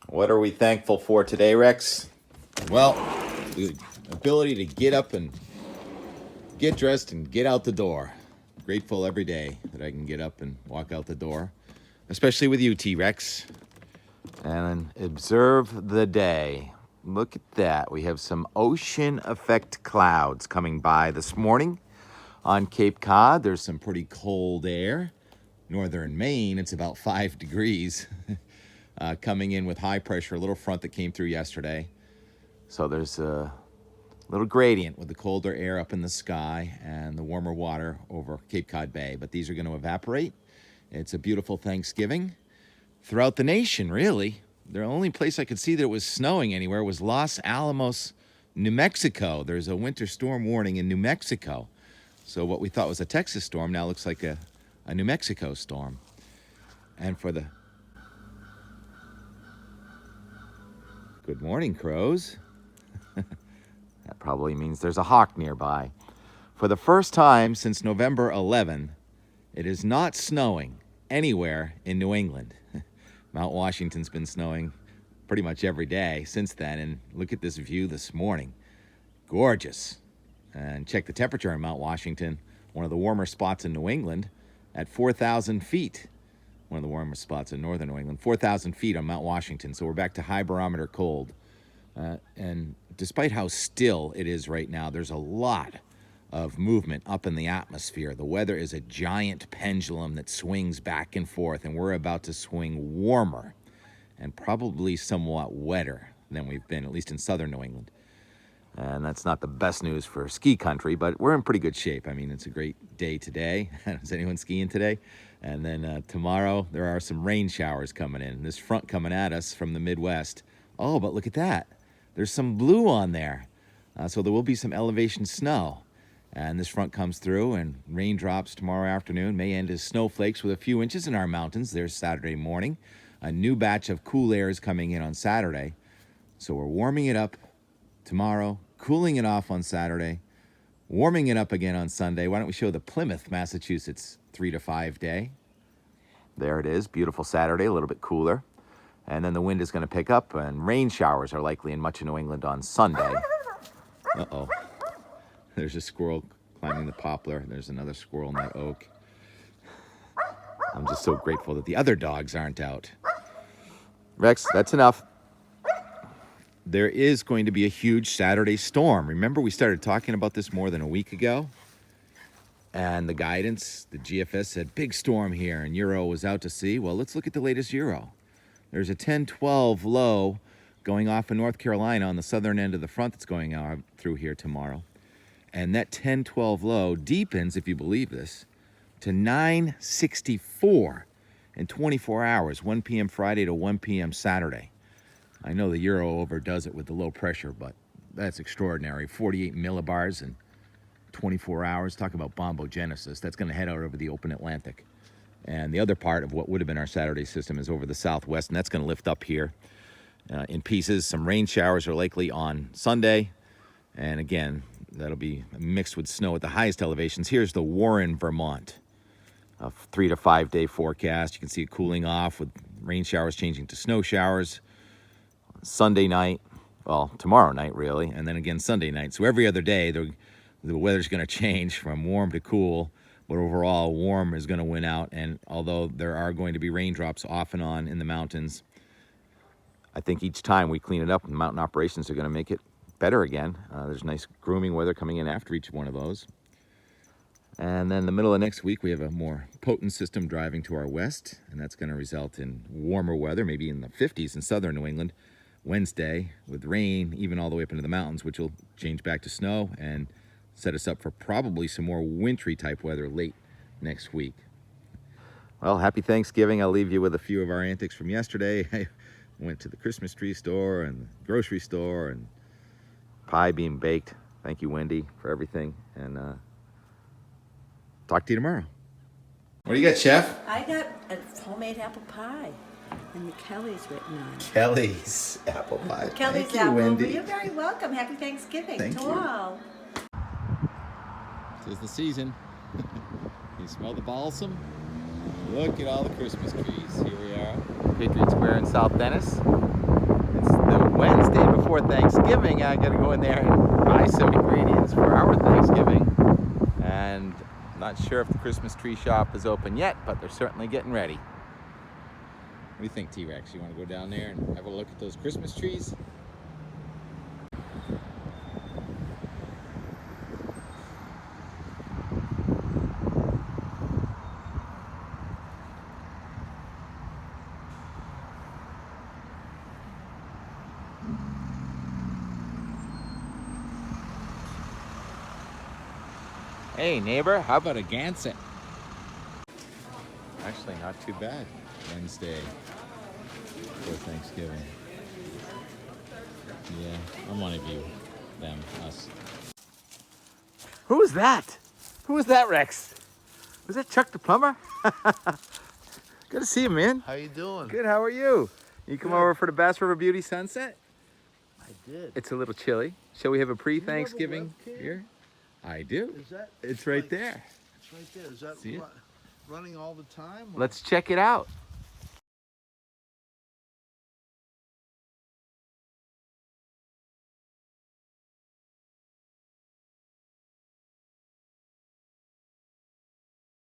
What are we thankful for today, Rex? Well, the ability to get up and get dressed and get out the door. Grateful every day that I can get up and walk out the door, especially with you, T-Rex, and observe the day. Look at that. We have some ocean effect clouds coming by this morning on Cape Cod. There's some pretty cold air. Northern Maine, it's about 5 degrees. Coming in with high pressure, a little front that came through yesterday. So there's a little gradient with the colder air up in the sky and the warmer water over Cape Cod Bay. But these are going to evaporate. It's a beautiful Thanksgiving throughout the nation, really. The only place I could see that it was snowing anywhere was Los Alamos, New Mexico. There's a winter storm warning in New Mexico. So what we thought was a Texas storm now looks like a New Mexico storm. And for the... Good morning, crows. That probably means there's a hawk nearby. For the first time since November 11, it is not snowing anywhere in New England. Mount Washington's been snowing pretty much every day since then, and look at this view this morning. Gorgeous. And check the temperature in Mount Washington, one of the warmer spots in New England, at 4,000 feet. One of the warmest spots in northern New England, 4,000 feet on Mount Washington. So we're back to high barometer cold. And despite how still it is right now, there's a lot of movement up in the atmosphere. The weather is a giant pendulum that swings back and forth, and we're about to swing warmer and probably somewhat wetter than we've been, at least in southern New England. And that's not the best news for ski country, but we're in pretty good shape. I mean, it's a great day today. Is anyone skiing today? And then tomorrow, there are some rain showers coming in. This front coming at us from the Midwest. Oh, but look at that. There's some blue on there. So there will be some elevation snow. And this front comes through, and raindrops tomorrow afternoon may end as snowflakes with a few inches in our mountains. There's Saturday morning. A new batch of cool air is coming in on Saturday. So we're warming it up tomorrow, cooling it off on Saturday, warming it up again on Sunday. Why don't we show the Plymouth, Massachusetts 3 to 5 day? There it is. Beautiful Saturday, a little bit cooler. And then the wind is going to pick up, and rain showers are likely in much of New England on Sunday. Uh-oh. There's a squirrel climbing the poplar. There's another squirrel in that oak. I'm just so grateful that the other dogs aren't out. Rex, that's enough. There is going to be a huge Saturday storm. Remember, we started talking about this more than a week ago? And the guidance, the GFS said, big storm here, and Euro was out to sea. Well, let's look at the latest Euro. There's a 10-12 low going off in North Carolina on the southern end of the front that's going out through here tomorrow. And that 10-12 low deepens, if you believe this, to 964 in 24 hours, 1 p.m. Friday to 1 p.m. Saturday. I know the Euro overdoes it with the low pressure, but that's extraordinary. 48 millibars in 24 hours. Talk about bombogenesis. That's going to head out over the open Atlantic. And the other part of what would have been our Saturday system is over the southwest, and that's going to lift up here in pieces. Some rain showers are likely on Sunday. And again, that'll be mixed with snow at the highest elevations. Here's the Warren, Vermont. A 3 to 5 day forecast. You can see it cooling off with rain showers changing to snow showers. Sunday night, well, tomorrow night really, and then again Sunday night. So every other day, the weather's going to change from warm to cool, but overall, warm is going to win out. And although there are going to be raindrops off and on in the mountains, I think each time we clean it up, the mountain operations are going to make it better again. There's nice grooming weather coming in after each one of those. And then the middle of next week, we have a more potent system driving to our west, and that's going to result in warmer weather, maybe in the 50s in southern New England. Wednesday with rain, even all the way up into the mountains, which will change back to snow and set us up for probably some more wintry type weather late next week. Well, happy Thanksgiving. I'll leave you with a few of our antics from yesterday. I went to the Christmas tree store and the grocery store, and pie being baked. Thank you, Wendy, for everything. And talk to you tomorrow. What do you got, Chef? I got a homemade apple pie, and the Kelly's written on it. Kelly's apple pie. Kelly's Thank you, apple. Wendy. You're very welcome. Happy Thanksgiving Thank to you. all. Tis the season. You smell the balsam? Look at all the Christmas trees. Here we are, Patriot Square in South Dennis. before Thanksgiving, I gotta go in there and buy some ingredients for our Thanksgiving. And I'm not sure if the Christmas tree shop is open yet, but they're certainly getting ready. What do you think, T-Rex? You want to go down there and have a look at those Christmas trees? Hey neighbor, how about a Gansett? Actually, not too bad. Wednesday for Thanksgiving. Yeah, I'm one of you. Them, us. Who was that? Who was that, Rex? Was that Chuck the plumber? Good to see you, man. How you doing? Good, how are you? You come Good. over for the Bass River Beauty sunset? I did. It's a little chilly. Shall we have a You pre-Thanksgiving have a webcam? beer? I do. Is that? It's right like- there. It's right there. Is that See it? running all the time? or- Let's check it out.